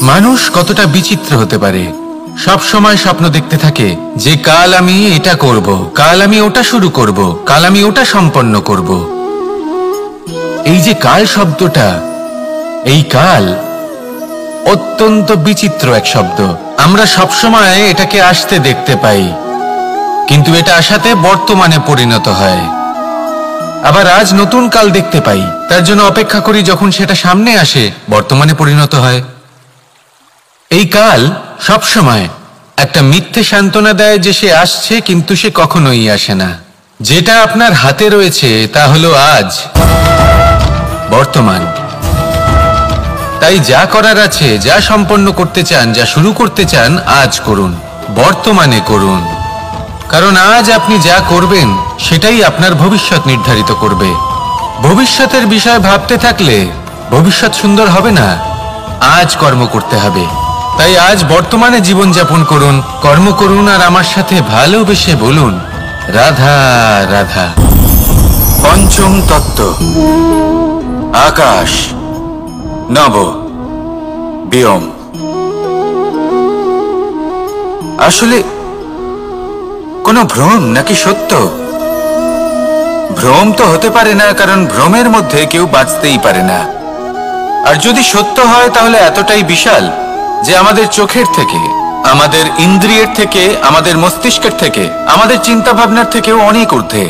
মানুষ কতটা বিচিত্র হতে পারে। সব সময় স্বপ্ন দেখতে থাকে যে কাল আমি এটা করব, কাল আমি ওটা শুরু করব, কাল আমি ওটা সম্পন্ন করব। এই যে কাল শব্দটা, এই কাল অত্যন্ত বিচিত্র এক শব্দ। আমরা সবসময় এটাকে আসতে দেখতে পাই, কিন্তু এটা আসাতে বর্তমানে পরিণত হয়। আবার আজ নতুন কাল দেখতে পাই, তার জন্য অপেক্ষা করি যখন সেটা সামনে আসে বর্তমানে পরিণত হয়। এই কাল সবসময় একটা মিথ্যে সান্ত্বনা দেয় যে সে আসছে, কিন্তু সে কখনোই আসে না। যেটা আপনার হাতে রয়েছে তা হলো আজ, বর্তমান। তাই যা করার আছে, যা সম্পন্ন করতে চান, যা শুরু করতে চান, আজ করুন, বর্তমানে করুন। কারণ আজ আপনি যা করবেন সেটাই আপনার ভবিষ্যৎ নির্ধারিত করবে। ভবিষ্যতের বিষয় ভাবতে থাকলে ভবিষ্যৎ সুন্দর হবে না। আজ কর্ম করতে হবে। তাই আজ বর্তমানে জীবনযাপন করুন, কর্ম করুন, আর আমার সাথে ভালোবেসে বলুন রাধা রাধা। পঞ্চম তত্ত্ব, আকাশ, নব, ব্যোম। আসলে কোনো ভ্রম নাকি সত্য? ভ্রম তো হতে পারে না, কারণ ভ্রমের মধ্যে কেউ বাঁচতেই পারে না। আর যদি সত্য হয় তাহলে এতটাই বিশাল যে আমাদের চোখের থেকে, আমাদের ইন্দ্রিয়ের থেকে, আমাদের মস্তিষ্কের থেকে, আমাদের চিন্তা ভাবনার থেকেও অনেক ঊর্ধ্বে,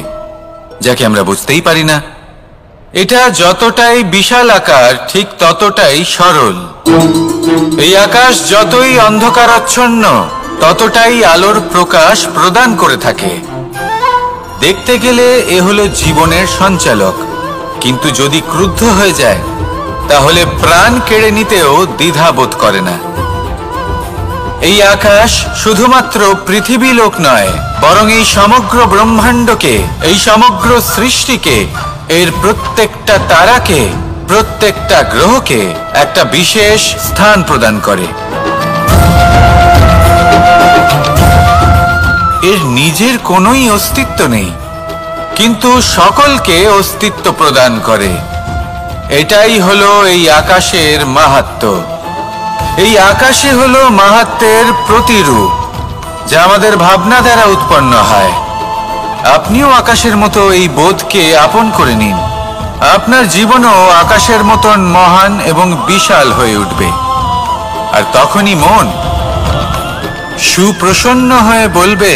যাকে আমরা বুঝতেই পারি না। এটা যতটাই বিশাল আকার ঠিক ততটাই সরল। এই আকাশ যতই অন্ধকারাচ্ছন্ন ততটাই আলোর প্রকাশ প্রদান করে থাকে। দেখতে গেলে এ হলো জীবনের সঞ্চালক, কিন্তু যদি ক্রুদ্ধ হয়ে যায় তাহলে প্রাণ কেড়ে নিতেও দ্বিধা বোধ করে না। এই আকাশ শুধুমাত্র পৃথিবী লোক নয়, বরং এই সমগ্র ব্রহ্মাণ্ডকে, এই সমগ্র সৃষ্টিকে, এর প্রত্যেকটা তারাকে, প্রত্যেকটা গ্রহকে একটা বিশেষ স্থান প্রদান করে। এর নিজের কোনোই অস্তিত্ব নেই, কিন্তু সকলকে অস্তিত্ব প্রদান করে। এটাই হলো এই আকাশের মাহাত্ম্য। এই আকাশে হলো মাহাত্ম্যের প্রতিরূপ, যা আমাদের ভাবনা দ্বারা উৎপন্ন হয়। আপনিও আকাশের মতো এই বোধকে আপন করে নিন। আপনার জীবনও আকাশের মতন মহান এবং বিশাল হয়ে উঠবে। আর তখনই মন সুপ্রসন্ন হয়ে বলবে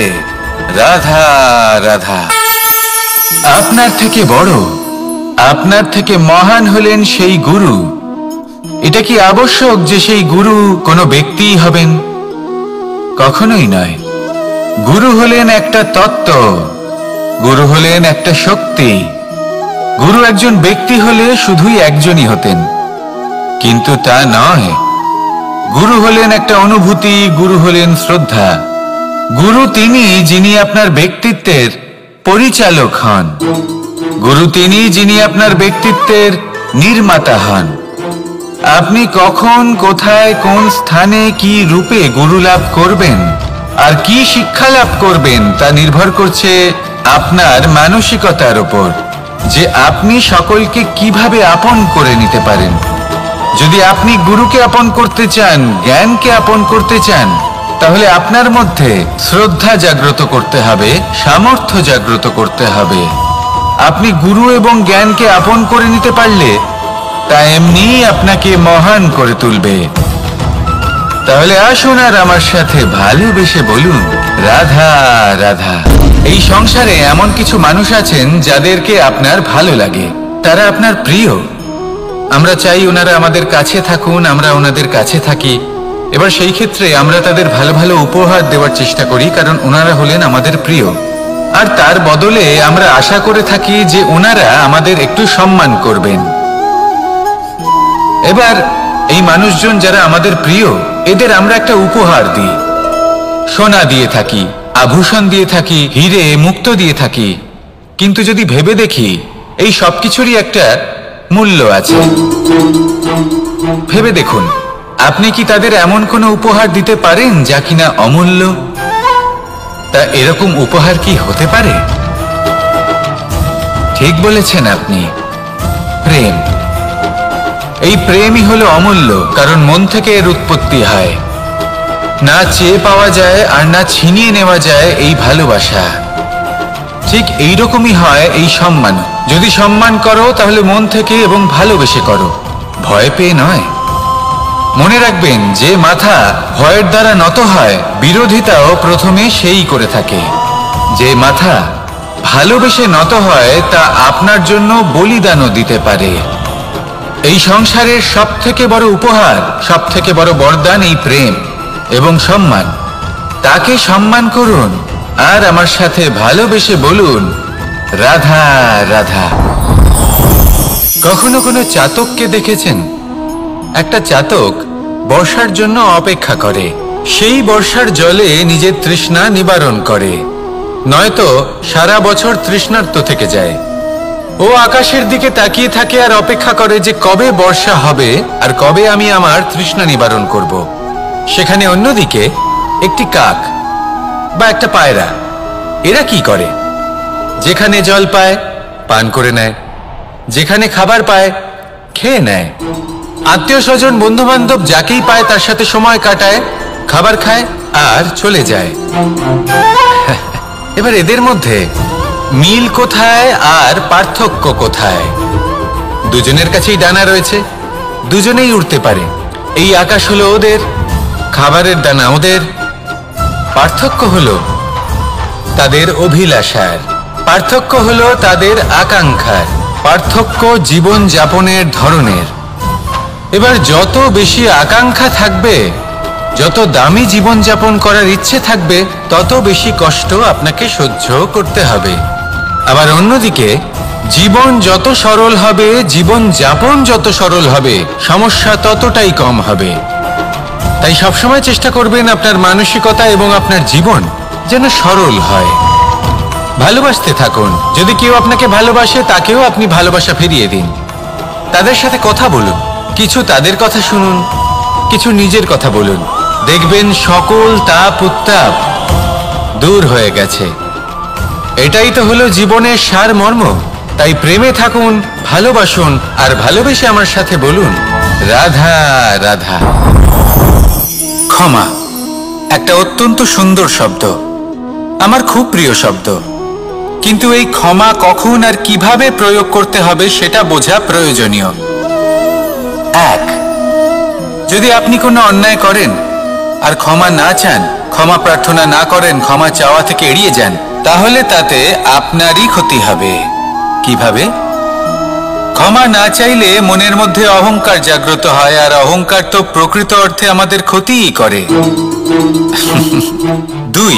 রাধা রাধা। আপনার থেকে বড়, আপনার থেকে মহান হলেন সেই গুরু। এটা কি আবশ্যক যে সেই গুরু কোনো ব্যক্তিই হবেন? কখনোই নয়। গুরু হলেন একটা তত্ত্ব, গুরু হলেন একটা শক্তি। গুরু একজন ব্যক্তি হলে শুধুই একজনই হতেন, কিন্তু তা নয়। গুরু হলেন একটা অনুভূতি, গুরু হলেন শ্রদ্ধা। গুরু তিনি যিনি আপনার ব্যক্তিত্বের পরিচালক হন। গুরু তিনি যিনি আপনার ব্যক্তিত্বের নির্মাতা হন। আপনি কখন, কোথায়, কোন স্থানে, কি রূপে গুরু লাভ করবেন আর কি শিক্ষা লাভ করবেন তা নির্ভর করছে আপনার মানসিকতার উপর, যে আপনি সকলকে কিভাবে আপন করে নিতে পারেন। যদি আপনি গুরুকে আপন করতে চান, জ্ঞানকে আপন করতে চান, তাহলে আপনার মধ্যে শ্রদ্ধা জাগ্রত করতে হবে, সামর্থ্য জাগ্রত করতে হবে। আপনি গুরু এবং জ্ঞানকে আপন করে নিতে পারলে তা এমনিই আপনাকে মহান করে তুলবে। তাহলে আসুন আর আমার সাথে ভালোবেসে বলুন রাধা রাধা। এই সংসারে এমন কিছু মানুষ আছেন যাদেরকে আপনার ভালো লাগে, তারা আপনার প্রিয়। আমরা চাই ওনারা আমাদের কাছে থাকুন, আমরা ওনাদের কাছে থাকি। এবার সেই ক্ষেত্রে আমরা তাদের ভালো ভালো উপহার দেওয়ার চেষ্টা করি, কারণ ওনারা হলেন আমাদের প্রিয়। আর তার বদলে আমরা আশা করে থাকি যে ওনারা আমাদের একটু সম্মান করবেন। এবার এই মানুষজন যারা আমাদের প্রিয়, এদের আমরা একটা উপহার দিই। সোনা দিয়ে থাকি, আভূষণ দিয়ে থাকি, হিরে মুক্ত দিয়ে থাকি। কিন্তু যদি ভেবে দেখি, এই সবকিছুরই একটা মূল্য আছে। ভেবে দেখুন, আপনি কি তাদের এমন কোনো উপহার দিতে পারেন যা কিনা অমূল্য? তা এরকম উপহার কি হতে পারে? ঠিক বলেছেন আপনি, প্রেম। এই প্রেমই হলো অমূল্য, কারণ মন থেকে এর উৎপত্তি হয়। না চেয়ে পাওয়া যায় আর না ছিনিয়ে নেওয়া যায় এই ভালোবাসা। ঠিক এইরকমই হয় এই সম্মান। যদি সম্মান করো তাহলে মন থেকে এবং ভালোবেসে করো, ভয় পেয়ে নয়। মনে রাখবেন, যে মাথা ভয়ের দ্বারা নত হয়, বিরোধিতাও প্রথমে সেই করে থাকে। যে মাথা ভালোবেসে নত হয় তা আপনার জন্য বলিদানও দিতে পারে। এই সংসারের সব থেকে বড় উপহার, সব থেকে বড় বরদান এই প্রেম এবং সম্মান। তাকে সম্মান করুন আর আমার সাথে ভালোবেসে বলুন, রাধা রাধা। কখনো কোনো চাতককে দেখেছেন? একটা চাতক বর্ষার জন্য অপেক্ষা করে, সেই বর্ষার জলে নিজের তৃষ্ণা নিবারণ করে, নয়তো সারা বছর তৃষ্ণার্ত থেকে যায়। ও আকাশের দিকে তাকিয়ে থাকে আর অপেক্ষা করে যে কবে বর্ষা হবে আর কবে আমি আমার তৃষ্ণা নিবারণ করব। সেখানে অন্যদিকে একটি কাক বা একটা পায়রা, এরা কি করে? যেখানে জল পায় পান করে নেয়, যেখানে খাবার পায় খেয়ে নেয়, আত্মীয় স্বজন বন্ধু বান্ধব যাকেই পায় তার সাথে সময় কাটায়, খাবার খায় আর চলে যায়। এবার এদের মধ্যে মিল কোথায় আর পার্থক্য কোথায়? দুজনের কাছেই ডানা রয়েছে, দুজনেই উড়তে পারে। এই আকাশ হলো ওদের, খাবারের দানা ওদের। পার্থক্য হলো তাদের অভিলাষার, পার্থক্য হলো তাদের আকাঙ্ক্ষার, পার্থক্য জীবন যাপনের ধরনের। এবার যত বেশি আকাঙ্ক্ষা থাকবে, যত দামি জীবন যাপন করার ইচ্ছে থাকবে, তত বেশি কষ্ট আপনাকে সহ্য করতে হবে। আবার অন্যদিকে জীবন যত সরল হবে, জীবন যাপন যত সরল হবে, সমস্যা ততটাই কম হবে। তাই সবসময় চেষ্টা করবেন আপনার মানসিকতা এবং আপনার জীবন যেন সরল হয়। ভালোবাসতে থাকুন। যদি কেউ আপনাকে ভালোবাসে, তাকেও আপনি ভালোবাসা ফিরিয়ে দিন। তাদের সাথে কথা বলুন, কিছু তাদের কথা শুনুন, কিছু নিজের কথা বলুন। দেখবেন সকল তাপ উত্তাপ দূর হয়ে গেছে। এটাই তো হলো জীবনের সারমর্ম। তাই প্রেমে থাকুন, ভালোবাসুন, আর ভালোবেসে আমার সাথে বলুন, রাধা রাধা। ক্ষমা একটা অত্যন্ত সুন্দর শব্দ, আমার খুব প্রিয় শব্দ। কিন্তু এই ক্ষমা কখন আর কিভাবে প্রয়োগ করতে হবে সেটা বোঝা প্রয়োজনীয়। এক, যদি আপনি কোনো অন্যায় করেন আর ক্ষমা না চান, ক্ষমা প্রার্থনা না করেন, ক্ষমা চাওয়া থেকে এড়িয়ে যান, তাহলে তাতে আপনারই ক্ষতি হবে। কিভাবে? ক্ষমা না চাইলে মনের মধ্যে অহংকার জাগ্রত হয়, আর অহংকার তো প্রকৃত অর্থে আমাদের ক্ষতিই করে। দুই,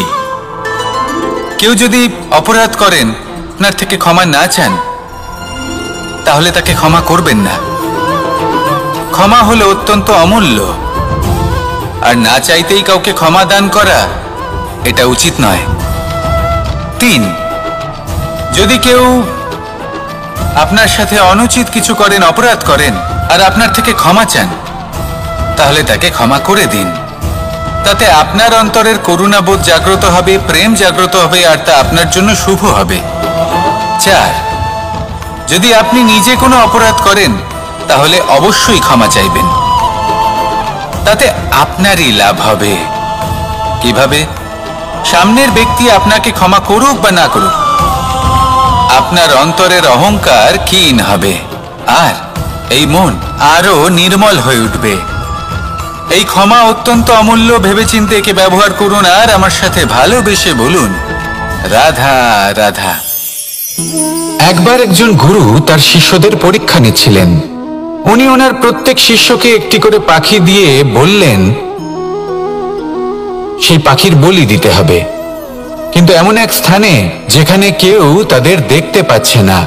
কেউ যদি অপরাধ করেন, আপনার থেকে ক্ষমা না চান, তাহলে তাকে ক্ষমা করবেন না। ক্ষমা হলো অত্যন্ত অমূল্য, আর না চাইতেই কাউকে ক্ষমা দান করা এটা উচিত নয়। তিন, যদি কেউ আপনার সাথে অনুচিত কিছু করেন, অপরাধ করেন, আর আপনার থেকে ক্ষমা চান, তাহলে তাকে ক্ষমা করে দিন। তাতে আপনার অন্তরের করুণাবোধ জাগ্রত হবে, প্রেম জাগ্রত হবে, আর তা আপনার জন্য শুভ হবে। চার, যদি আপনি নিজে কোনো অপরাধ করেন, তাহলে অবশ্যই ক্ষমা চাইবেন। তাতে আপনারই লাভ হবে। কিভাবে? সামনের ব্যক্তি আপনাকে ক্ষমা করুক বা না করুক, আপনার অন্তরের অহংকার ক্ষীণ হবে, আর এই মন আরো নির্মল হয়ে উঠবে। এই ক্ষমা অত্যন্ত অমূল্য, ভেবেচিন্তে একে ব্যবহার করুন, আর আমার সাথে ভালোবেসে বলুন, রাধা রাধা। একবার একজন গুরু তার শিষ্যদের পরীক্ষা নিচ্ছিলেন। উনি ওনার প্রত্যেক শিষ্যকে একটি করে পাখি দিয়ে বললেন সেই পাখির বলি দিতে হবে, কিন্তু এমন এক স্থানে যেখানে কেউ তাদের দেখতে পাচ্ছে না।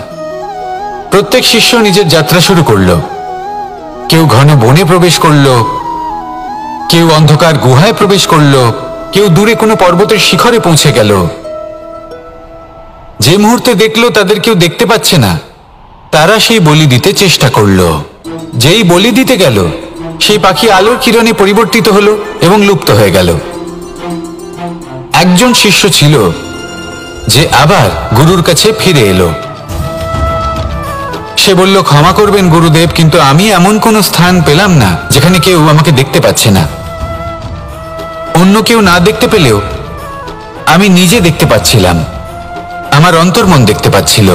প্রত্যেক শিষ্য নিজের যাত্রা শুরু করলো। কেউ ঘন বনে প্রবেশ করলো, কেউ অন্ধকার গুহায় প্রবেশ করলো, কেউ দূরে কোনো পর্বতের শিখরে পৌঁছে গেল। যে মুহূর্তে দেখলো তাদের কেউ দেখতে পাচ্ছে না, তারা সেই বলি দিতে চেষ্টা করলো। যেই বলি দিতে গেল, সেই পাখি আলোর কিরণে পরিবর্তিত হলো এবং লুপ্ত হয়ে গেল। একজন শিষ্য ছিল যে আবার গুরুর কাছে ফিরে এলো। সে বলল, ক্ষমা করবেন গুরুদেব, কিন্তু আমি এমন কোনো স্থান পেলাম না যেখানে কেউ আমাকে দেখতে পাচ্ছে না। অন্য কেউ না দেখতে পেলেও আমি নিজে দেখতে পাচ্ছিলাম, আমার অন্তর্মন দেখতে পাচ্ছিল।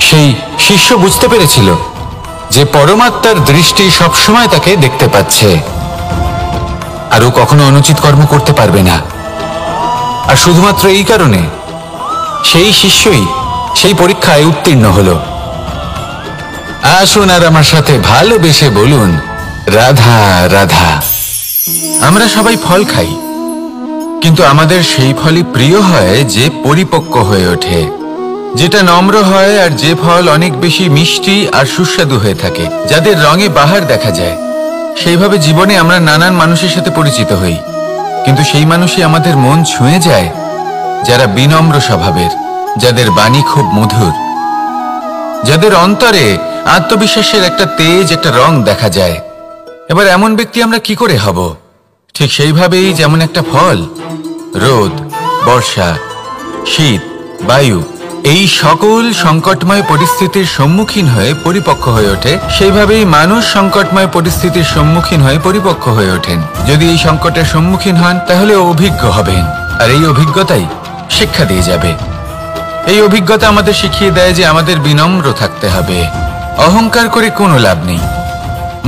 সেই শিষ্য বুঝতে পেরেছিল যে পরমাত্মার দৃষ্টি সবসময় তাকে দেখতে পাচ্ছে, আর ও কখনো অনুচিত কর্ম করতে পারবে না। আর শুধুমাত্র এই কারণে সেই শিষ্যই সেই পরীক্ষায় উত্তীর্ণ হল। আসুন আর আমার সাথে ভালোবেসে বলুন, রাধা রাধা। আমরা সবাই ফল খাই, কিন্তু আমাদের সেই ফলই প্রিয় হয় যে পরিপক্ক হয়ে ওঠে, যেটা নম্র হয়, আর যে ফল অনেক বেশি মিষ্টি আর সুস্বাদু হয়ে থাকে, যাদের রঙে বাহার দেখা যায়। সেইভাবে জীবনে আমরা নানান মানুষের সাথে পরিচিত হই, কিন্তু সেই মানুষই আমাদের মন ছুঁয়ে যায় যারা বিনম্র স্বভাবের, যাদের বাণী খুব মধুর, যাদের অন্তরে আত্মবিশ্বাসের একটা তেজ, একটা রং দেখা যায়। এবার এমন ব্যক্তি আমরা কি করে হব? ঠিক সেইভাবেই যেমন একটা ফল রোদ, বর্ষা, শীত, বায়ু এই সকল সংকটময় পরিস্থিতির সম্মুখীন হয়ে পরিপক্ক হয়ে ওঠে, সেইভাবেই মানুষ সংকটময় পরিস্থিতির সম্মুখীন হয়ে পরিপক্ক হয়ে ওঠেন। যদি এই সংকটের সম্মুখীন হন তাহলে অভিজ্ঞ হবেন, আর এই অভিজ্ঞতাই শিক্ষা দিয়ে যাবে। এই অভিজ্ঞতা আমাদের শিখিয়ে দেয় যে আমাদের বিনম্র থাকতে হবে। অহংকার করে কোনো লাভ নেই।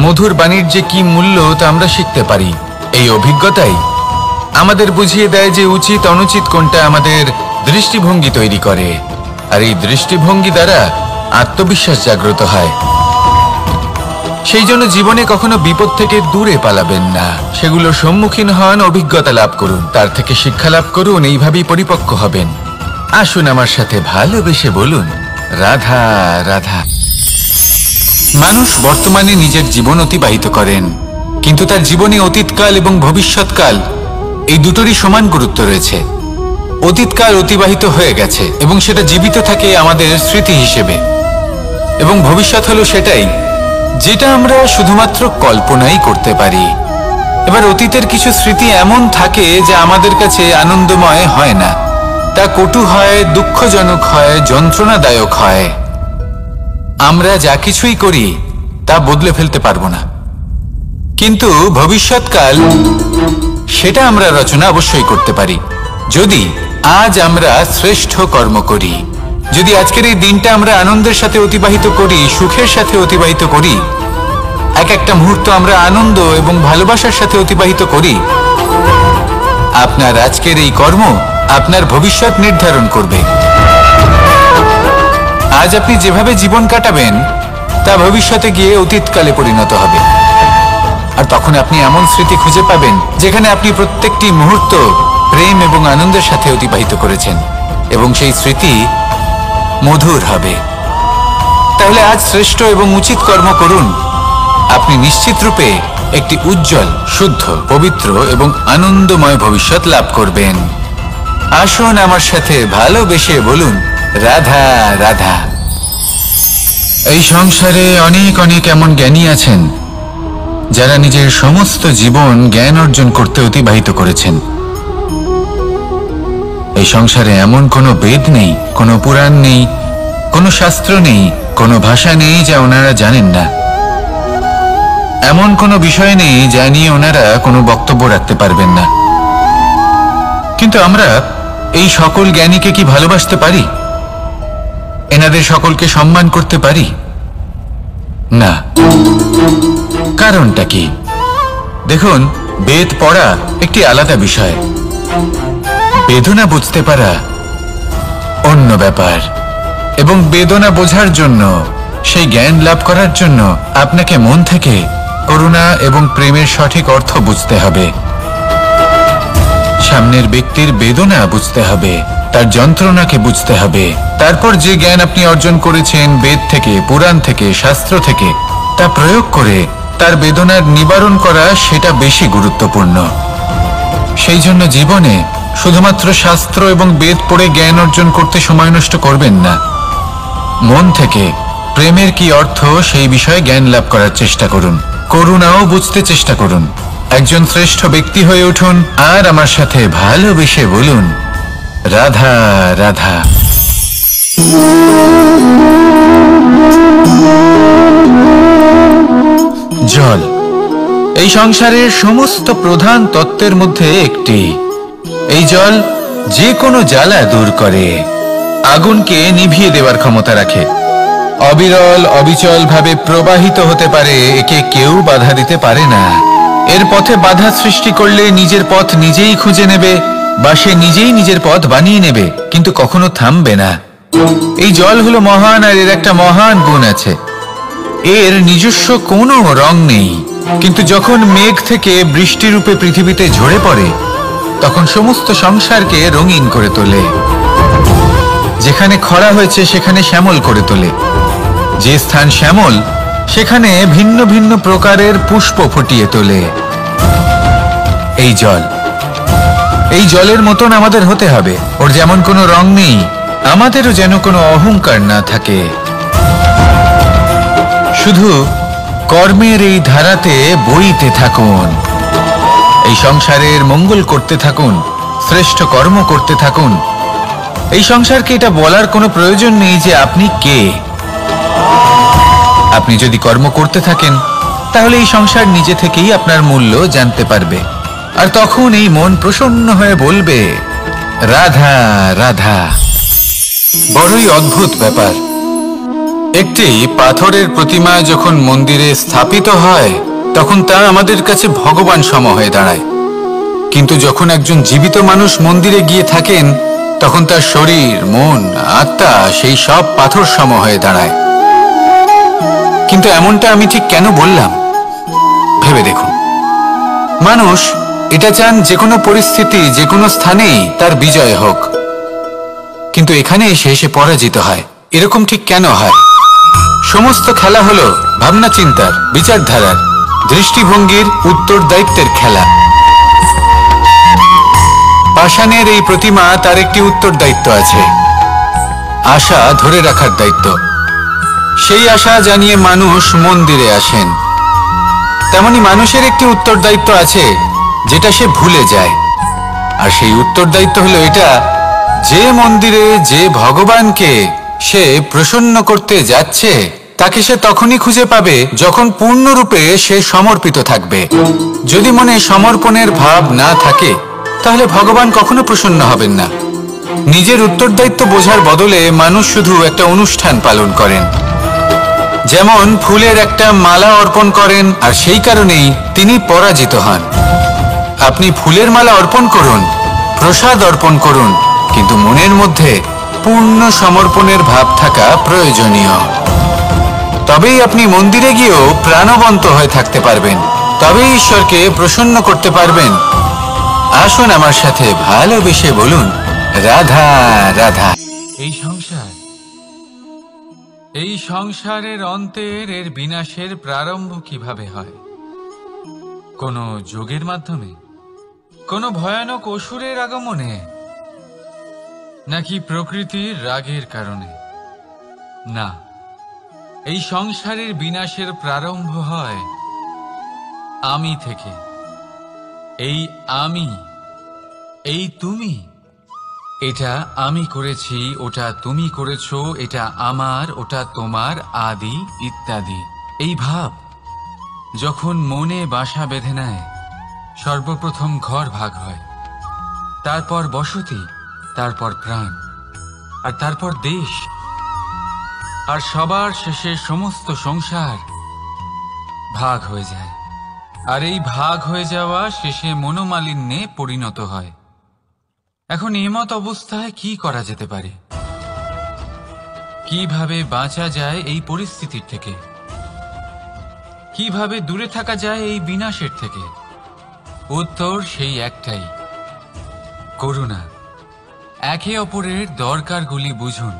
মধুর বাণীর যে কি মূল্য তা আমরা শিখতে পারি। এই অভিজ্ঞতাই আমাদের বুঝিয়ে দেয় যে উচিত অনুচিত কোনটা, আমাদের দৃষ্টিভঙ্গি তৈরি করে, আর এই দৃষ্টিভঙ্গি দ্বারা আত্মবিশ্বাস জাগ্রত হয়। সেই জন্য জীবনে কখনো বিপদ থেকে দূরে পালাবেন না, সেগুলোর সম্মুখীন হন, অভিজ্ঞতা লাভ করুন, তার থেকে শিক্ষা লাভ করুন, এইভাবেই পরিপক্ক হবেন। আসুন আমার সাথে ভালোবেসে বলুন, রাধা রাধা। মানুষ বর্তমানে নিজের জীবন অতিবাহিত করেন, কিন্তু তার জীবনে অতীতকাল এবং ভবিষ্যৎকাল এই দুটোরই সমান গুরুত্ব রয়েছে। অতীতকাল অতিবাহিত হয়ে গেছে এবং সেটা জীবিত থাকে আমাদের স্মৃতি হিসেবে, এবং ভবিষ্যৎ হলো সেটাই যেটা আমরা শুধুমাত্র কল্পনাই করতে পারি। এবার অতীতের কিছু স্মৃতি এমন থাকে যা আমাদের কাছে আনন্দময় হয় না, তা কটু হয়, দুঃখজনক হয়, যন্ত্রণাদায়ক হয়। আমরা যা কিছুই করি তা বদলে ফেলতে পারবো না, কিন্তু ভবিষ্যৎকাল সেটা আমরা রচনা অবশ্যই করতে পারি, যদি আজ আমরা শ্রেষ্ঠ কর্ম করি। যদি আজকের এই দিনটা আমরা আনন্দের সাথে অতিবাহিত করি, সুখের সাথে অতিবাহিত করি, এক একটা মুহূর্ত আমরা আনন্দ এবং ভালোবাসার সাথে অতিবাহিত করি, আপনার আজকের এই কর্ম আপনার ভবিষ্যৎ নির্ধারণ করবে। আজ আপনি যেভাবে জীবন কাটাবেন তা ভবিষ্যতে গিয়ে অতীতকালে পরিণত হবে, আর তখন আপনি এমন স্মৃতি খুঁজে পাবেন যেখানে আপনি প্রত্যেকটি মুহূর্ত প্রেম এবং আনন্দের সাথে অতিবাহিত করেছেন, এবং সেই স্মৃতি মধুর হবে। তাহলে আজ শ্রেষ্ঠ এবং উচিত কর্ম করুন, আপনি নিশ্চিত রূপে একটি উজ্জ্বল, শুদ্ধ, পবিত্র এবং আনন্দময় ভবিষ্যৎ লাভ করবেন। আসুন আমার সাথে ভালোবেসে বলুন, রাধা রাধা। এই সংসারে অনেক অনেক এমন জ্ঞানী আছেন যারা নিজের সমস্ত জীবন জ্ঞান অর্জন করতে অতিবাহিত করেছেন। এই সংসারে এমন কোনো বেদ নেই, কোনো পুরাণ নেই, কোনো শাস্ত্র নেই, কোনো ভাষা নেই যা ওনারা জানেন না। এমন কোনো বিষয় নেই যা নিয়ে ওনারা কোনো বক্তব্য রাখতে পারবেন না। কিন্তু আমরা এই সকল জ্ঞানীকে কি ভালোবাসতে পারি? এনাদের সকলকে সম্মান করতে পারি না। কারণটা কি? দেখুন, বেদ পড়া একটি আলাদা বিষয়, বেদনা বুঝতে পারা অন্য ব্যাপার, এবং বেদনা বোঝার জন্য, সেই জ্ঞান লাভ করার জন্য আপনাকে মন থেকে করুণা এবং প্রেমের সঠিক অর্থ বুঝতে হবে। সামনের ব্যক্তির বেদনা বুঝতে হবে, তার যন্ত্রণাকে বুঝতে হবে। তারপর যে জ্ঞান আপনি অর্জন করেছেন বেদ থেকে, পুরাণ থেকে, শাস্ত্র থেকে, তা প্রয়োগ করে তার বেদনার নিবারণ করা, সেটা বেশি গুরুত্বপূর্ণ। সেই জন্য জীবনে শুধুমাত্র শাস্ত্র এবং বেদ পড়ে জ্ঞান অর্জন করতে সময় নষ্ট করবেন না। মন থেকে প্রেমের কি অর্থ সেই বিষয়ে জ্ঞান লাভ করার চেষ্টা করুন, করুণাও বুঝতে চেষ্টা করুন। একজন শ্রেষ্ঠ ব্যক্তি হয়ে উঠুন, আর আমার সাথে ভালোবেসে বলুন, রাধা রাধা। এই সংসারের সমস্ত প্রধান তত্ত্বের মধ্যে একটি। এই জল যে কোনো জ্বালা দূর করে, আগুনকে নিভিয়ে দেওয়ার ক্ষমতা রাখে, অবিরল অবিচল ভাবে প্রবাহিত হতে পারে, একে কেউ বাধা দিতে পারে না। এর পথে বাধা সৃষ্টি করলে নিজের পথ নিজেই খুঁজে নেবে বা সে নিজেই নিজের পথ বানিয়ে নেবে, কিন্তু কখনো থামবে না। এই জল হলো মহান, আর এর একটা মহান গুণ আছে, এর নিজস্ব কোনো রং নেই, কিন্তু যখন মেঘ থেকে বৃষ্টিরূপে পৃথিবীতে ঝরে পড়ে তখন সমস্ত সংসারকে রঙিন করে তোলে। যেখানে খরা হয়েছে সেখানে শ্যামল করে তোলে, যে স্থান শ্যামল সেখানে ভিন্ন ভিন্ন প্রকারের পুষ্প ফুটিয়ে তোলে। এই জল, এই জলের মতন আমাদের হতে হবে। ওর যেমন কোনো রং নেই, আমাদেরও যেন কোনো অহংকার না থাকে। শুধু কর্মের এই ধারাতে বইতে থাকুন, এই সংসারের মঙ্গল করতে থাকুন, শ্রেষ্ঠ কর্ম করতে থাকুন। এই সংসারকে এটা বলার কোনো প্রয়োজন নেই যে আপনি কে। আপনি যদি কর্ম করতে থাকেন তাহলে এই সংসার নিজে থেকেই আপনার মূল্য জানতে পারবে, আর তখন এই মন প্রসন্ন হয়ে বলবে, রাধা রাধা। বড়ই অদ্ভুত ব্যাপার, একটি পাথরের প্রতিমা যখন মন্দিরে স্থাপিত হয় তখন তা আমাদের কাছে ভগবান সম হয়ে দাঁড়ায়, কিন্তু যখন একজন জীবিত মানুষ মন্দিরে গিয়ে থাকেন তখন তার শরীর, মন, আত্মা সেই সব পাথর সম হয়ে দাঁড়ায়। কিন্তু এমনটা আমি ঠিক কেন বললাম ভেবে দেখুন। মানুষ এটা চান যে কোনো পরিস্থিতি, যে কোনো স্থানেই তার বিজয় হোক, কিন্তু এখানে এসে সে পরাজিত হয়। এরকম ঠিক কেন হয়? সমস্ত খেলা হলো ভাবনা চিন্তার, বিচারধারার, দৃষ্টিভঙ্গির, উত্তরদায়িত্বের খেলা। পাষাণের এই প্রতিমা, তার একটি উত্তরদায়িত্ব আছে, আশা ধরে রাখার দায়িত্ব। সেই আশা জানিয়ে মানুষ মন্দিরে আসেন। তেমনি মানুষের একটি উত্তরদায়িত্ব আছে যেটা সে ভুলে যায়, আর সেই উত্তরদায়িত্ব হলো এটা, যে মন্দিরে যে ভগবানকে সে প্রসন্ন করতে যাচ্ছে তাকে সে তখনই খুঁজে পাবে যখন পূর্ণরূপে সে সমর্পিত থাকবে। যদি মনে সমর্পণের ভাব না থাকে তাহলে ভগবান কখনো প্রসন্ন হবেন না। নিজের উত্তরদায়িত্ব বোঝার বদলে মানুষ শুধু একটা অনুষ্ঠান পালন করেন, যেমন ফুলের একটা মালা অর্পণ করেন, আর সেই কারণেই তিনি পরাজিত হন। আপনি ফুলের মালা অর্পণ করুন, প্রসাদ অর্পণ করুন, কিন্তু মনের মধ্যে পূর্ণ সমর্পণের ভাব থাকা প্রয়োজনীয়। তবেই আপনি মন্দিরে গিয়েও প্রাণবন্ত হয়ে থাকতে পারবেন, তবেই ঈশ্বরকে প্রসন্ন করতে পারবেন। আসুন আমার সাথে ভালোবেসে বলুন, রাধা রাধা। এই সংসার, এই সংসারের অন্তের, এর বিনাশের প্রারম্ভ কিভাবে হয়? কোনো যোগের মাধ্যমে, কোনো ভয়ানক অসুরের আগমনে, নাকি প্রকৃতির রাগের কারণে? না, এই সংসারের বিনাশের প্রারম্ভ হয় আমি থেকে। এই আমি, এই তুমি, এটা আমি করেছি, ওটা তুমি করেছো, এটা আমার, ওটা তোমার, আদি ইত্যাদি। এই ভাব যখন মনে বাসা বেঁধে নেয়, সর্বপ্রথম ঘর ভাগ হয়, তারপর বসতি, তারপর প্রাণ, আর তারপর দেশ, আর সবার শেষে সমস্ত সংসার ভাগ হয়ে যায়। আর এই ভাগ হয়ে যাওয়া শেষে মনোমালিন্যে পরিণত হয়। এখন এমত অবস্থায় কি করা যেতে পারে? কিভাবে বাঁচা যায় এই পরিস্থিতির থেকে? কিভাবে দূরে থাকা যায় এই বিনাশের থেকে? উত্তর সেই একটাই, করুণা। একে অপরের দরকারগুলি বুঝুন,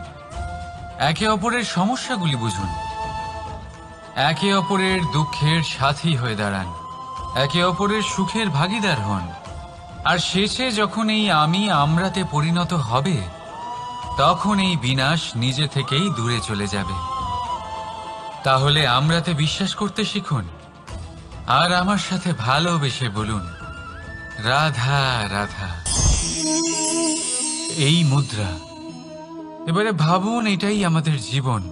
একে অপরের সমস্যাগুলি বুঝুন, একে অপরের দুঃখের সাথী হয়ে দাঁড়ান, একে অপরের সুখের ভাগীদার হন। আর শেষে যখন এই আমি আমরাতে পরিণত হবে, তখন এই বিনাশ নিজে থেকেই দূরে চলে যাবে। তাহলে আমরাতে বিশ্বাস করতে শিখুন, আর আমার সাথে ভালোবেসে বলুন, রাধা রাধা। এই মুদ্রা, এবারে ভাবুন, এটাই আমাদের জীবন,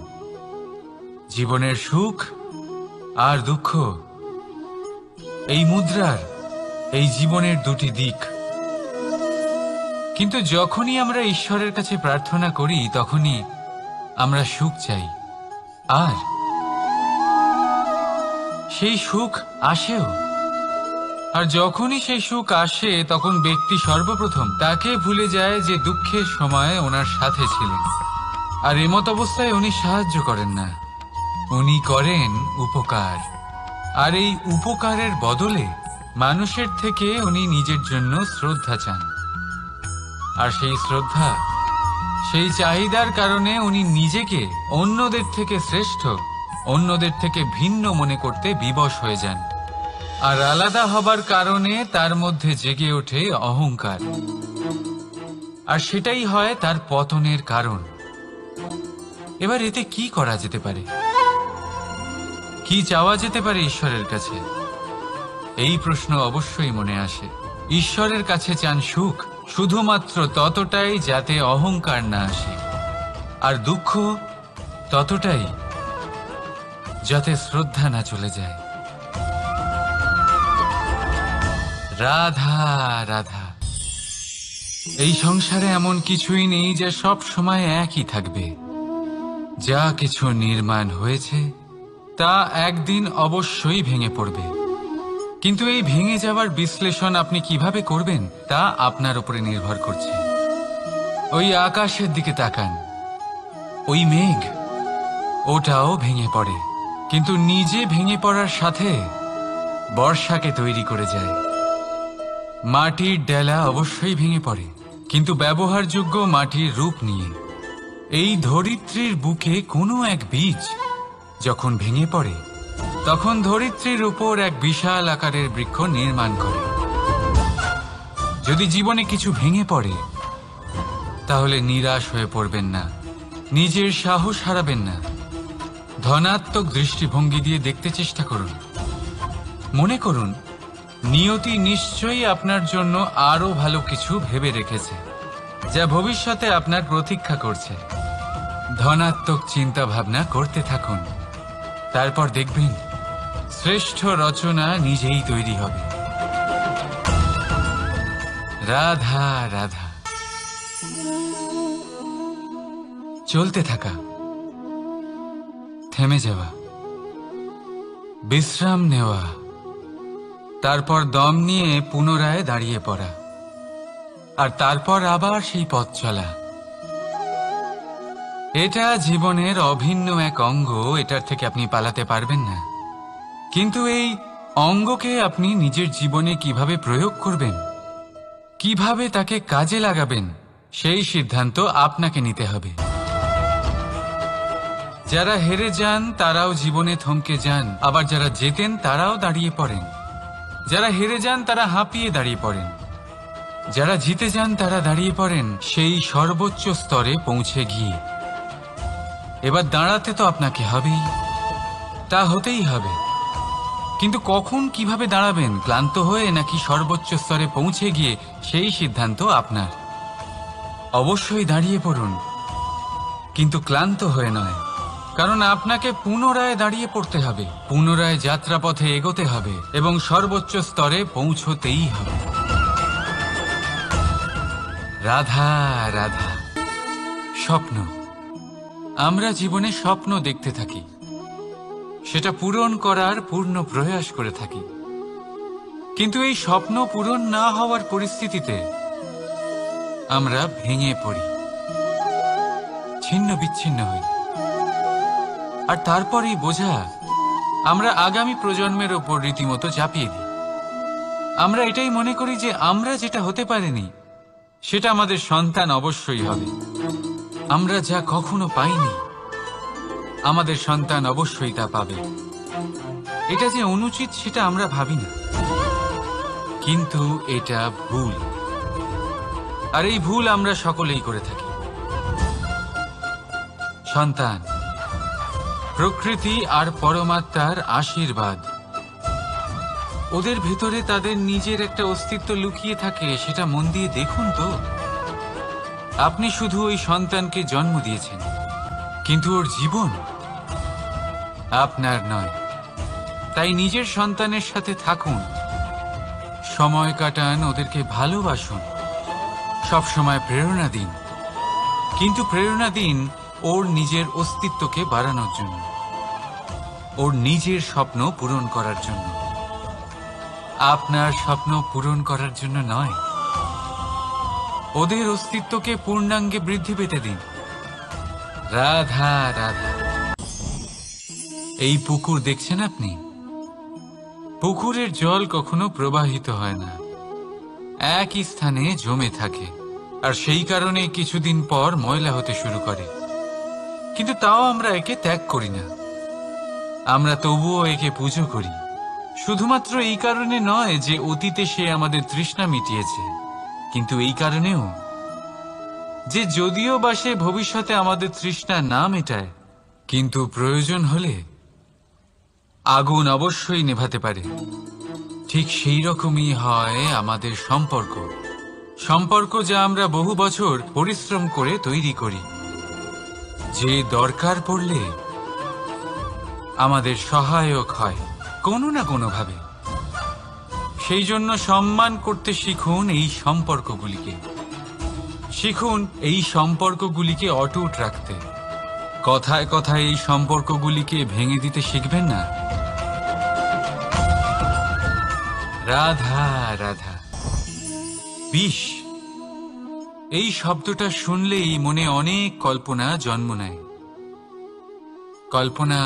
জীবনের সুখ আর দুঃখ এই মুদ্রার এই জীবনের দুটি দিক। কিন্তু যখনই আমরা ঈশ্বরের কাছে প্রার্থনা করি তখনই আমরা সুখ চাই, আর সেই সুখ আসেও। আর যখনই সেই সুখ আসে তখন ব্যক্তি সর্বপ্রথম তাকে ভুলে যায় যে দুঃখের সময় ওনার সাথে ছিলেন। আর এমত অবস্থায় উনি সাহায্য করেন না, উনি করেন উপকার। আর এই উপকারের বদলে মানুষের থেকে উনি নিজের জন্য শ্রদ্ধা চান। আর সেই শ্রদ্ধা, সেই চাহিদার কারণে উনি নিজেকে অন্যদের থেকে শ্রেষ্ঠ, অন্যদের থেকে ভিন্ন মনে করতে বিবশ হয়ে যান। আর আলাদা হবার কারণে তার মধ্যে জেগে ওঠে অহংকার, আর সেটাই হয় তার পতনের কারণ। এবার এতে কি করা যেতে পারে? কি চাওয়া যেতে পারে ঈশ্বরের কাছে? এই প্রশ্ন অবশ্যই মনে আসে। ঈশ্বরের কাছে চান সুখ, শুধুমাত্র ততটাই যাতে অহংকার না আসে, আর দুঃখ ততটাই যাতে শ্রদ্ধা না চলে যায়। রাধা রাধা। এই সংসারে এমন কিছুই নেই যা সব সময় একই থাকবে। যা কিছু নির্মাণ হয়েছে তা একদিন অবশ্যই ভেঙে পড়বে, কিন্তু এই ভেঙে যাওয়ার বিশ্লেষণ আপনি কিভাবে করবেন তা আপনার উপরে নির্ভর করছে। ওই আকাশের দিকে তাকান, ওই মেঘ, ওটাও ভেঙে পড়ে, কিন্তু নিজে ভেঙে পড়ার সাথে বর্ষাকে তৈরি করে যায়। মাটির ডেলা অবশ্যই ভেঙে পড়ে, কিন্তু ব্যবহারযোগ্য মাটির রূপ নিয়ে। এই ধরিত্রীর বুকে কোনো এক বীজ যখন ভেঙে পড়ে তখন ধরিত্রীর উপর এক বিশাল আকারের বৃক্ষ নির্মাণ করে। যদি জীবনে কিছু ভেঙে পড়ে তাহলে নিরাশ হয়ে পড়বেন না, নিজের সাহস হারাবেন না। ধনাত্মক দৃষ্টিভঙ্গি দিয়ে দেখতে চেষ্টা করুন। মনে করুন নিয়তি নিশ্চয়ই আপনার জন্য আরো ভালো কিছু ভেবে রেখেছে, যা ভবিষ্যতে আপনার প্রতীক্ষা করছে। ধনাত্মক চিন্তা ভাবনা করতে থাকুন, তারপর দেখবেন শ্রেষ্ঠ রচনা নিজেই তৈরি হবে। রাধা রাধা। চলতে থাকা, থেমে যাওয়া, বিশ্রাম নেওয়া, তারপর দম নিয়ে পুনরায় দাঁড়িয়ে পড়া, আর তারপর আবার সেই পথ চলা। এটা জীবনের অভিন্ন এক অঙ্গ, এটার থেকে আপনি পালাতে পারবেন না। কিন্তু এই অঙ্গকে আপনি নিজের জীবনে কিভাবে প্রয়োগ করবেন, কিভাবে তাকে কাজে লাগাবেন, সেই সিদ্ধান্ত আপনাকে নিতে হবে। যারা হেরে যান তারাও জীবনে থমকে যান, আবার যারা জেতেন তারাও দাঁড়িয়ে পড়েন। যারা হেরে যান তারা হাঁপিয়ে দাঁড়িয়ে পড়েন, যারা জিতে যান তারা দাঁড়িয়ে পড়েন সেই সর্বোচ্চ স্তরে পৌঁছে গিয়ে। এবার দাঁড়াতে তো আপনাকে হবেই, তা হতেই হবে। কিন্তু কখন, কিভাবে দাঁড়াবেন, ক্লান্ত হয়ে নাকি সর্বোচ্চ স্তরে পৌঁছে গিয়ে, সেই সিদ্ধান্ত আপনার। অবশ্যই দাঁড়িয়ে পড়ুন, কিন্তু ক্লান্ত হয়ে নয়, কারণ আপনাকে পুনরায় দাঁড়িয়ে পড়তে হবে, পুনরায় যাত্রাপথে এগোতে হবে এবং সর্বোচ্চ স্তরে পৌঁছতেই হবে। রাধা রাধা। স্বপ্ন, আমরা জীবনে স্বপ্ন দেখতে থাকি, সেটা পূরণ করার পূর্ণ প্রয়াস করে থাকি। কিন্তু এই স্বপ্ন পূরণ না হওয়ার পরিস্থিতিতে আমরা ভেঙে পড়ি, ছিন্ন বিচ্ছিন্ন হই, আর তারপরেই বোঝা আমরা আগামী প্রজন্মের ওপর রীতিমতো চাপিয়ে দিই। আমরা এটাই মনে করি যে আমরা যেটা হতে পারিনি সেটা আমাদের সন্তান অবশ্যই হবে। আমরা যা কখনো পাইনি আমাদের সন্তান অবশ্যই তা পাবে। এটা যে অনুচিত সেটা আমরা ভাবি না, কিন্তু এটা ভুল, আর এই ভুল আমরা সকলেই করে থাকি। সন্তান প্রকৃতি আর পরমাত্মার আশীর্বাদ। ওদের ভেতরে তাদের নিজের একটা অস্তিত্ব লুকিয়ে থাকে, সেটা মন দিয়ে দেখুন তো। আপনি শুধু ওই সন্তানকে জন্ম দিয়েছেন, কিন্তু ওর জীবন আপনার নয়। তাই নিজের সন্তানের সাথে থাকুন, সময় কাটান, ওদেরকে ভালোবাসুন, সব সময় প্রেরণা দিন, কিন্তু প্রেরণা দিন ওর নিজের অস্তিত্বকে বাড়ানোর জন্য, ওর নিজের স্বপ্ন পূরণ করার জন্য, আপনার স্বপ্ন পূরণ করার জন্য নয়। ওদের অস্তিত্বকে পূর্ণাঙ্গে বৃদ্ধি পেতে দিন। রাধা রাধা। এই পুকুর দেখছেন আপনি? পুকুরের জল কখনো প্রবাহিত হয় না, একই স্থানে জমে থাকে, আর সেই কারণে কিছুদিন পর ময়লা হতে শুরু করে। কিন্তু তাও আমরা একে ত্যাগ করি না, আমরা তবুও একে পুজো করি। শুধুমাত্র এই কারণে নয় যে অতীতে সে আমাদের তৃষ্ণা মিটিয়েছে, কিন্তু এই কারণেও যে যদিও বা সে ভবিষ্যতে আমাদের তৃষ্ণা না মেটায়, কিন্তু প্রয়োজন হলে আগুন অবশ্যই নেভাতে পারে। ঠিক সেই রকমই হয় আমাদের সম্পর্ক, সম্পর্ক যা আমরা বহু বছর পরিশ্রম করে তৈরি করি, যে দরকার পড়লে আমাদের সহায়ক হয় কোনো না কোনোভাবে। সেই জন্য সম্মান করতে শিখুন এই সম্পর্কগুলিকে, শিখুন এই সম্পর্কগুলিকে অটুট রাখতে। কথায় কথায় এই সম্পর্কগুলিকে ভেঙে দিতে শিখবেন না। রাধা রাধা। বিষ, এই শব্দটা শুনলেই মনে অনেক কল্পনা জন্ম নেয়। কল্পনা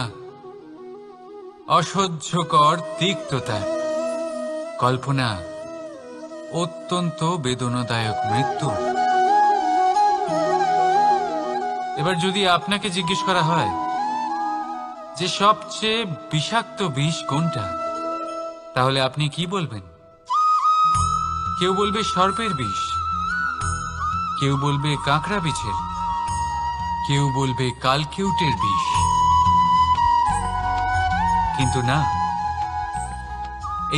অসহ্যকর তিক্ততা, কল্পনা অত্যন্ত বেদনাদায়ক মৃত্যু। এবার যদি আপনাকে জিজ্ঞেস করা হয় যে সবচেয়ে বিষাক্ত বিষ কোনটা, তাহলে আপনি কি বলবেন? কেউ বলবে সর্পের বিষ, কেউ বলবে কাঁকড়া বিছের, কেউ বলবে কালকিউটের বিষ। কিন্তু না,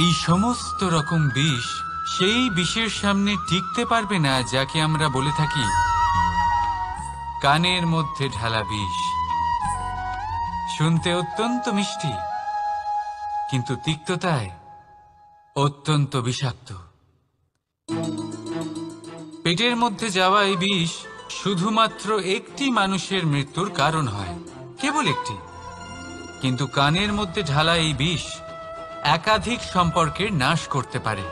এই সমস্ত রকম বিষ সেই বিষের সামনে টিকতে পারবে না যাকে আমরা বলে থাকি কানের মধ্যে ঢালা বিষ। শুনতে অত্যন্ত মিষ্টি, কিন্তু তিক্ততায় অত্যন্ত বিষাক্ত। পেটের মধ্যে যাওয়া এই বিষ শুধুমাত্র একটি মানুষের মৃত্যুর কারণ হয়, কেবল একটি। কিন্তু কানের মধ্যে ঢালা এই বিষ একাধিক সম্পর্কের নাশ করতে পারে।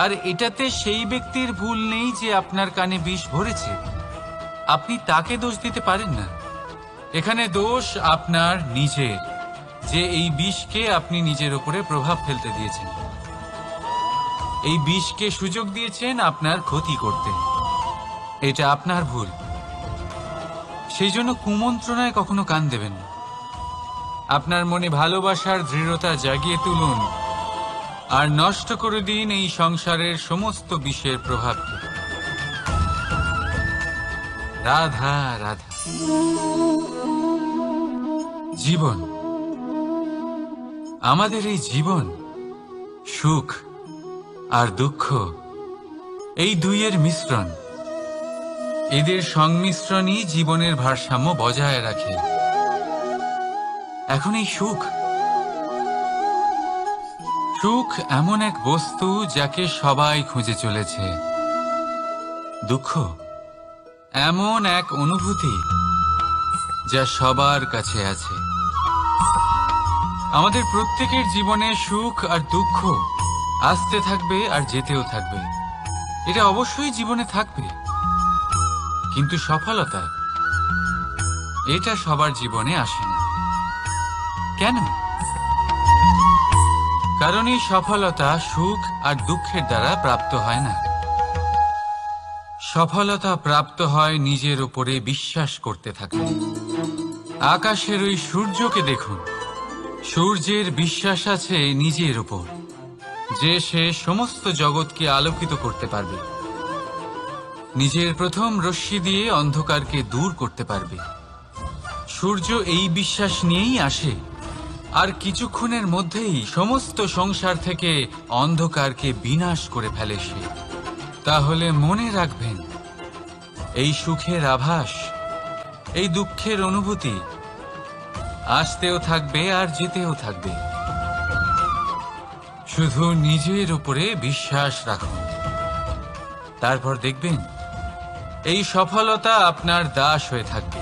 আর এটাতে সেই ব্যক্তির ভুল নেই যে আপনার কানে বিষ ভরেছে, আপনি তাকে দোষ দিতে পারেন না। এখানে দোষ আপনার নিজের, যে এই বিষকে আপনি নিজের উপরে প্রভাব ফেলতে দিয়েছেন, এই বিষকে সুযোগ দিয়েছেন আপনার ক্ষতি করতে। এটা আপনার ভুল। সেই জন্য কুমন্ত্রণায় কখনো কান দেবেন না। আপনার মনে ভালোবাসার দৃঢ়তা জাগিয়ে তুলুন আর নষ্ট করে দিন এই সংসারের সমস্ত বিষের প্রভাবকে। রাধা রাধা। জীবন, আমাদের এই জীবন, সুখ আর দুঃখ, এই দুইয়ের মিশ্রণ। এদের সংমিশ্রণই জীবনের ভারসাম্য বজায় রাখে। এখন এই সুখ, সুখ এমন এক বস্তু যাকে সবাই খুঁজে চলেছে। দুঃখ এমন এক অনুভূতি যা সবার কাছে আছে। আমাদের প্রত্যেকের জীবনে সুখ আর দুঃখ আসতে থাকবে আর যেতেও থাকবে, এটা অবশ্যই জীবনে থাকবে। কিন্তু সফলতা, এটা সবার জীবনে আসে না। কেন? কারণ এই সফলতা সুখ আর দুঃখের দ্বারা প্রাপ্ত হয় না। সফলতা প্রাপ্ত হয় নিজের উপরে বিশ্বাস করতে থাকলে। আকাশের ওই সূর্যকে দেখুন, সূর্যের বিশ্বাস আছে নিজের উপর যে সে সমস্ত জগৎকে আলোকিত করতে পারবে, নিজের প্রথম রশ্মি দিয়ে অন্ধকারকে দূর করতে পারবে। সূর্য এই বিশ্বাস নিয়েই আসে, আর কিছুক্ষণের মধ্যেই সমস্ত সংসার থেকে অন্ধকারকে বিনাশ করে ফেলে সে। তাহলে মনে রাখবেন, এই সুখের আভাস, এই দুঃখের অনুভূতি আসতেও থাকবে আর যেতেও থাকবে। শুধু নিজের উপরে বিশ্বাস রাখুন, তারপর দেখবেন এই সফলতা আপনার দাস হয়ে থাকবে।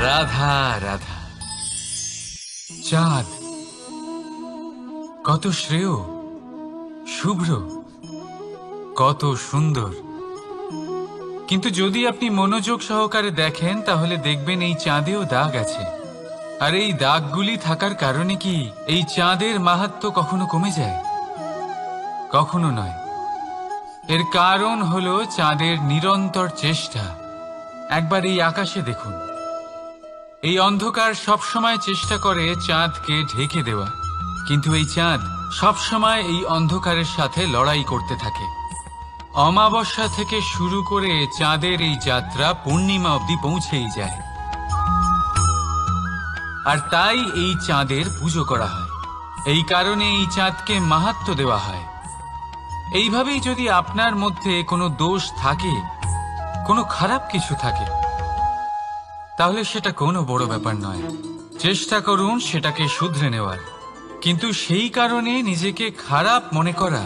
রাধা রাধা। চাঁদ কত শ্রেয়, শুভ্র, কত সুন্দর, কিন্তু যদি আপনি মনোযোগ সহকারে দেখেন তাহলে দেখবেন এই চাঁদেও দাগ আছে। আর এই দাগগুলি থাকার কারণে কি এই চাঁদের মাহাত্ম্য কখনো কমে যায়? কখনো নয়। এর কারণ হলো চাঁদের নিরন্তর চেষ্টা। একবার এই আকাশে দেখুন, এই অন্ধকার সবসময় চেষ্টা করে চাঁদকে ঢেকে দেওয়া, কিন্তু এই চাঁদ সবসময় এই অন্ধকারের সাথে লড়াই করতে থাকে। অমাবস্যা থেকে শুরু করে চাঁদের এই যাত্রা পূর্ণিমা অবধি পৌঁছেই যায়। আর তাই এই চাঁদের পুজো করা হয়, এই কারণে এই চাঁদকে মাহাত্ম্য দেওয়া হয়। এইভাবেই যদি আপনার মধ্যে কোনো দোষ থাকে, কোনো খারাপ কিছু থাকে, তাহলে সেটা কোনো বড় ব্যাপার নয়। চেষ্টা করুন সেটাকে শুধরে নেওয়ার, কিন্তু সেই কারণে নিজেকে খারাপ মনে করা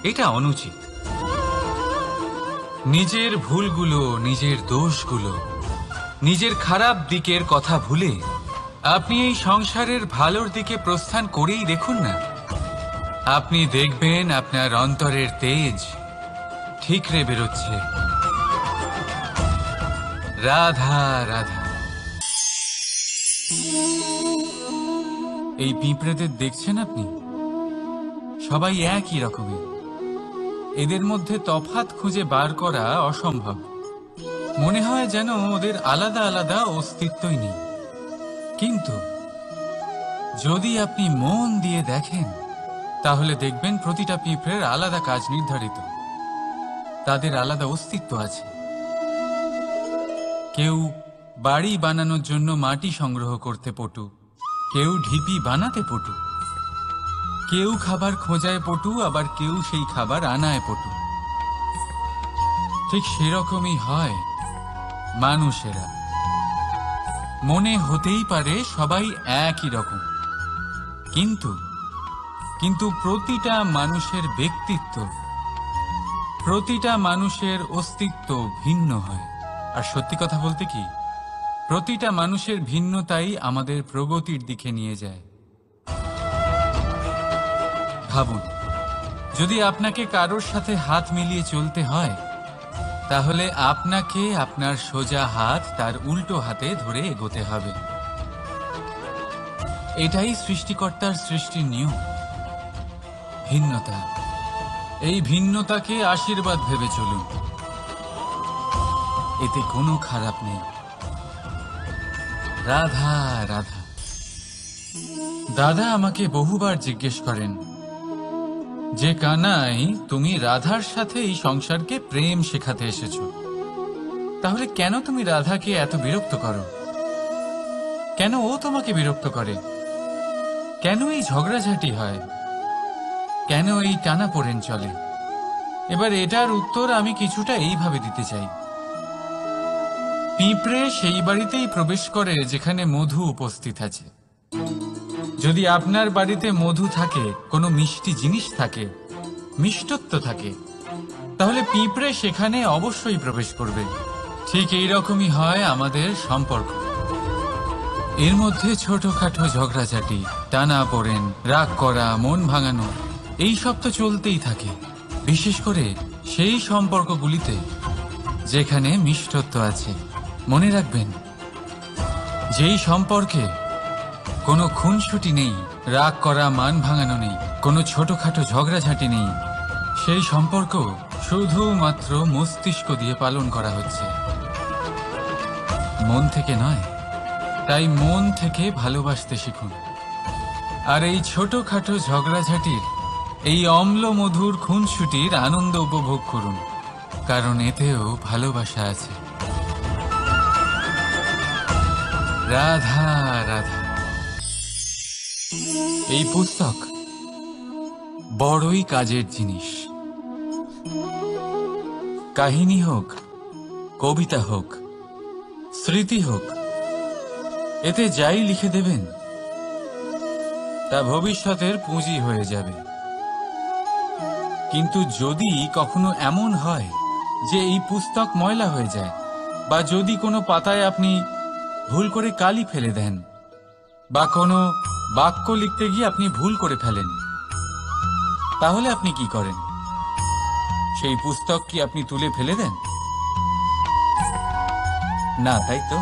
এটা অনুচিত। নিজের ভুলগুলো, নিজের দোষগুলো, নিজের খারাপ দিকের কথা ভুলে আপনি এই সংসারের ভালোর দিকে প্রস্থান করেই দেখুন না। আপনি দেখবেন আপনার অন্তরের তেজ ঠিকরে বেরোচ্ছে। রাধা রাধা। এই পিঁপড়েদের দেখছেন আপনি? সবাই একই রকমের। এদের মধ্যে তফাৎ খুঁজে বার করা অসম্ভব। মনে হয় যেন ওদের আলাদা আলাদা অস্তিত্বই নেই। কিন্তু যদি আপনি মন দিয়ে দেখেন তাহলে দেখবেন প্রতিটা পিঁপড়ের আলাদা কাজ নির্ধারিত, তাদের আলাদা অস্তিত্ব আছে। কেউ বাড়ি বানানোর জন্য মাটি সংগ্রহ করতে পটু, কেউ ঢিপি বানাতে পটু, কেউ খাবার খোঁজায় পটু, আবার কেউ সেই খাবার আনায় পটু। ঠিক সেরকমই হয় মানুষেরা। মনে হতেই পারে সবাই একই রকম, কিন্তু প্রতিটা মানুষের ব্যক্তিত্ব, প্রতিটা মানুষের অস্তিত্ব ভিন্ন হয়। আর সত্যি কথা বলতে কি, প্রতিটা মানুষের ভিন্নতাই আমাদের প্রগতির দিকে নিয়ে যায়। ভাবুন, যদি আপনাকে কারোর সাথে হাত মিলিয়ে চলতে হয়, তাহলে আপনাকে আপনার সোজা হাত তার উল্টো হাতে ধরে এগোতে হবে। এটাই সৃষ্টিকর্তার সৃষ্টির নিয়ম। ভিন্নতা, এই ভিন্নতাকে আশীর্বাদ ভেবে চলুন, এতে কোনো খারাপ নেই। রাধা রাধা। দাদা আমাকে বহুবার জিজ্ঞেস করেন যে কানাই, তুমি রাধার সাথে এই সংসারকে প্রেম শেখাতে এসেছো, তাহলে কেন তুমি রাধাকে এত বিরক্ত করো? কেন ও তোমাকে বিরক্ত করে? কেন এই ঝগড়াঝাটি হয়? কেন এই টানাপোড়েন চলে? এবার এটার উত্তর আমি কিছুটা এইভাবে দিতে চাই। পিঁপড়ে সেই বাড়িতেই প্রবেশ করে যেখানে মধু উপস্থিত আছে। যদি আপনার বাড়িতে মধু থাকে, কোনো মিষ্টি জিনিস থাকে, মিষ্টত্ব থাকে, তাহলে পিঁপড়ে সেখানে অবশ্যই প্রবেশ করবে। ঠিক এইরকমই হয় আমাদের সম্পর্ক। এর মধ্যে ছোটখাটো ঝগড়াঝাটি, টানাপোড়েন, রাগ করা, মন ভাঙানো, এই সব তো চলতেই থাকে। বিশেষ করে সেই সম্পর্কগুলিতে যেখানে মিষ্টত্ব আছে। মনে রাখবেন, যেই সম্পর্কে কোনো খুনসুটি নেই, রাগ করা, মান ভাঙানো নেই, কোনো ছোটখাটো ঝগড়াঝাটি নেই, সেই সম্পর্ক শুধুমাত্র মস্তিষ্ক দিয়ে পালন করা হচ্ছে, মন থেকে নয়। তাই মন থেকে ভালোবাসতে শিখুন। আর এই ছোটখাটো ঝগড়াঝাটির, এই অম্ল মধুর খুনসুটির আনন্দ উপভোগ করুন, কারণ এতেও ভালোবাসা আছে। রাধা রাধা। এই পুস্তক বড়ই কাজের জিনিস। কাহিনী হোক, কবিতা হোক, স্মৃতি হোক, এতে যাই লিখে দেবেন তা ভবিষ্যতের পুঁজি হয়ে যাবে। কিন্তু যদি কখনো এমন হয় যে এই পুস্তক ময়লা হয়ে যায়, বা যদি কোনো পাতায় আপনি ভুল করে কালি ফেলে দেন, বা কোনো বাক্য লিখতে গিয়ে আপনি ভুল করে ফেলেন, তাহলে আপনি কি করেন? সেই পুস্তক কি আপনি তুলে ফেলে দেন? না, তাই তো?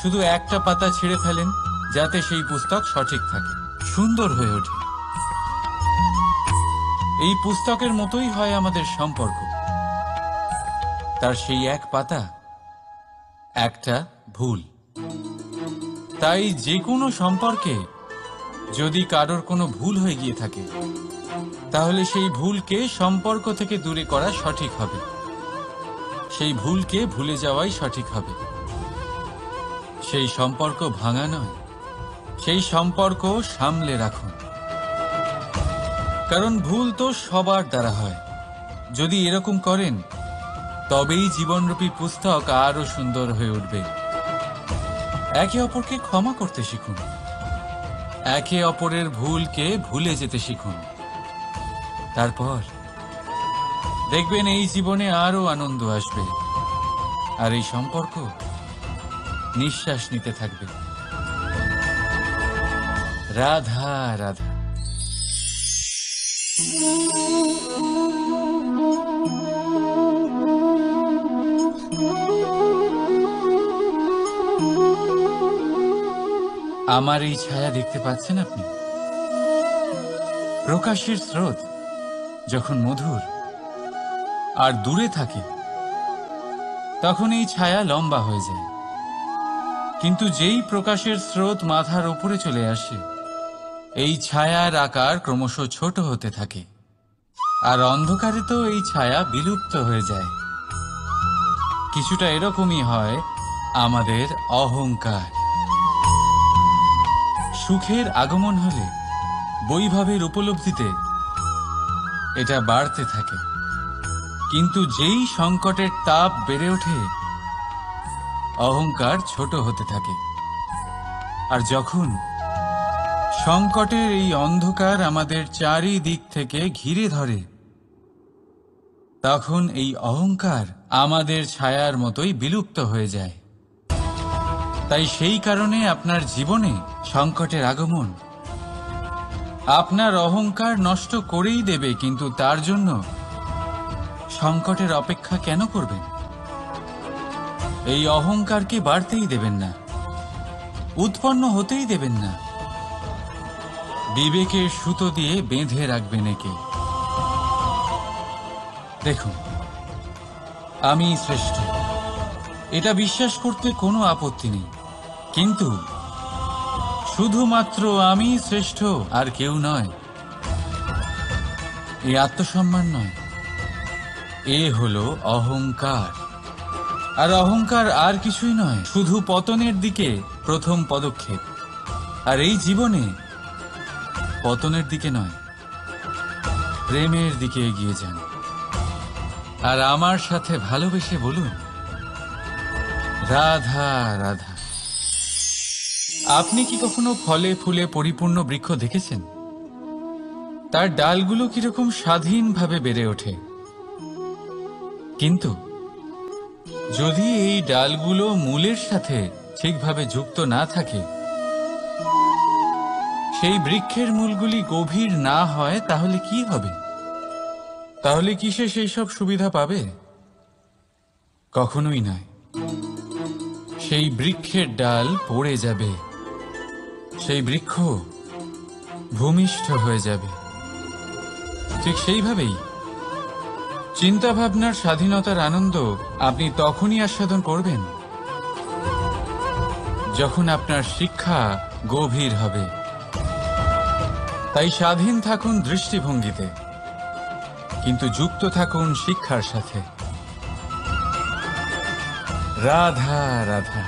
শুধু একটা পাতা ছিঁড়ে ফেলেন, যাতে সেই পুস্তক সঠিক থাকে, সুন্দর হয়ে ওঠে। এই পুস্তকের মতোই হয় আমাদের সম্পর্ক। তার সেই এক পাতা, একটা ভুল। তাই যে কোনো সম্পর্কে যদি কারোর কোনো ভুল হয়ে গিয়ে থাকে, তাহলে সেই ভুলকে সম্পর্ক থেকে দূরে করা সঠিক হবে। সেই ভুলকে ভুলে যাওয়াই সঠিক হবে। সেই সম্পর্ক ভাঙা নয়, সেই সম্পর্ক সামলে রাখুন। কারণ ভুল তো সবার দ্বারা হয়। যদি এরকম করেন, তবেই জীবনরূপী পুস্তক আরো সুন্দর হয়ে উঠবে। একে অপরকে ক্ষমা করতে শিখুন, একে অপরের ভুলকে ভুলে যেতে শিখুন। তারপর দেখবেন এই জীবনে আরো আনন্দ আসবে, আর এই সম্পর্ক নিঃশ্বাস নিতে থাকবে। রাধা রাধা। আমার এই ছায়া দেখতে পাচ্ছেন আপনি? প্রকাশের স্রোত যখন মধুর আর দূরে থাকে, তখন এই ছায়া লম্বা হয়ে যায়। কিন্তু যেই প্রকাশের স্রোত মাথার উপরে চলে আসে, এই ছায়ার আকার ক্রমশ ছোট হতে থাকে, আর অন্ধকারে তো এই ছায়া বিলুপ্ত হয়ে যায়। কিছুটা এরকমই হয় আমাদের অহংকার। সুখের আগমন হলে, বৈভবের উপলব্ধিতে এটা বাড়তে থাকে। কিন্তু যেই সংকটের তাপ বেড়ে ওঠে, অহংকার ছোট হতে থাকে। আর যখন সংকটের এই অন্ধকার আমাদের চারিদিক থেকে ঘিরে ধরে, তখন এই অহংকার আমাদের ছায়ার মতোই বিলুপ্ত হয়ে যায়। তাই সেই কারণে আপনার জীবনে সংকটের আগমন আপনার অহংকার নষ্ট করেই দেবে, কিন্তু তার জন্য সংকটের অপেক্ষা কেন করবেন? এই অহংকারকে বাড়তেই দেবেন না, উৎপন্ন হতেই দেবেন না। বিবেকের সুতো দিয়ে বেঁধে রাখবেন একে। দেখুন, আমি শ্রেষ্ঠ, এটা বিশ্বাস করতে কোনো আপত্তি নেই। কিন্তু শুধুমাত্র আমি শ্রেষ্ঠ, আর কেউ নয়, এ আত্মসম্মান নয়, এ হলো অহংকার। আর অহংকার আর কিছুই নয়, শুধু পতনের দিকে প্রথম পদক্ষেপ। আর এই জীবনে পতনের দিকে নয়, প্রেমের দিকে এগিয়ে যান। আর আমার সাথে ভালোবেসে বলুন, রাধা রাধা। আপনি কি কখনো ফলে ফুলে পরিপূর্ণ বৃক্ষ দেখেছেন? তার ডালগুলো কিরকম স্বাধীনভাবে বেড়ে ওঠে। কিন্তু যদি এই ডালগুলো মূলের সাথে ঠিকভাবে যুক্ত না থাকে, সেই বৃক্ষের মূলগুলি গভীর না হয়, তাহলে কি হবে? তাহলে কি সে সেই সব সুবিধা পাবে? কখনোই নয়। সেই বৃক্ষের ডাল পড়ে যাবে, সেই বৃক্ষ ভূমিষ্ঠ হয়ে যাবে। ঠিক সেইভাবেই চিন্তাভাবনার স্বাধীনতার আনন্দ আপনি তখনই আস্বাদন করবেন, যখন আপনার শিক্ষা গভীর হবে। তাই স্বাধীন থাকুন দৃষ্টিভঙ্গিতে, কিন্তু যুক্ত থাকুন শিক্ষার সাথে। রাধা রাধা।